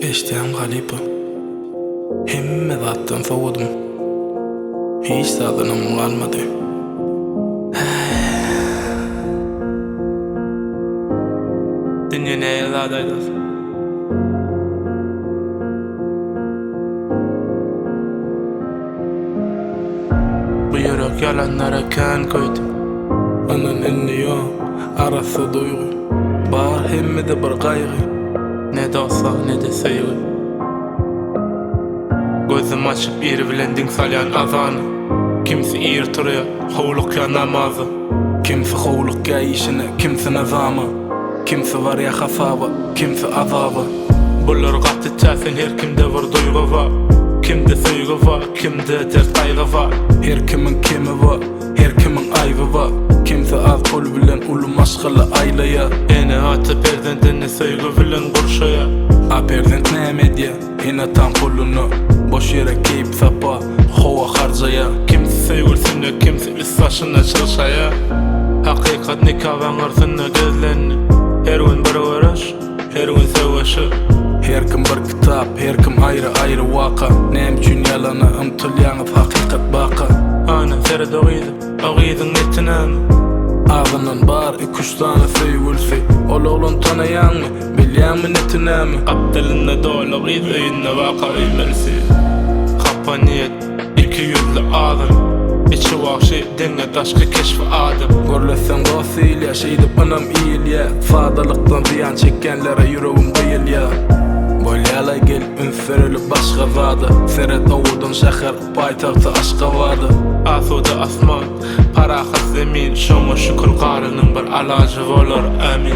Eşdiğim galiba hemme zattan soğudum. Hiç sadınım kalmadı. Dünya neye zadaydı? Bu yürek yalanlara kan koydu. Anan enni yok, arası duygu. Bar hemme de bir kaygı. Ne dosa ne de sevgi. Gözüm açıp iri bilen din salyan azanı. Kimsi ir turuyor, hovluk ya namazı. Kimsi hovluk ya işine, kimsi nazamı. Kimsi var ya hasabı, kimsi azabı. Bulur gatı çasen her kimde var duygu var. Kimde sevgi var, kimde dert kaygı var. Her kimin kimi var, her kimin ayvı var. Kimse az kol bilen ulum aşkılı aylaya. Ene atı perdentini sevgi bilen kurşaya. A perdent ne medya, hina tam kolunu. Boş yere keyip sapa, hova harcaya. Kimse sevgilsine, kimse üst saçına çalışaya. Hakikat nikavan arzını gözlerini. Her gün bir uğraş, her gün savaşı. Her kim bir kitap, her kim ayrı ayrı vaka. Nem üçün yalana, ımtıl yanıp hakikat baka. Ana sere doğuydu, ağıydın etinen. Ağının bar, 2-3 tane sevgilsi. Ol oğlun tanıyan mı, bilyan mı netinen mi? Abdilinde dolu gıydı, öyünne vaka öymelisi. Kappa niyet, 2 yüzlü ağzın. İçi vahşi, denge taşkı keşfi adım. Görlesen gafil ya, şeydip anam iyil ya. Fadalıktan ziyan çekenlere yüreğim değil ya. Bolyala gel, ünferili başka vadı. Seret ovudun şehir, paytahtı aşka vadı. Asuda asman, parahat zemin. Şoma şükür qarının bir alacı olur, amin.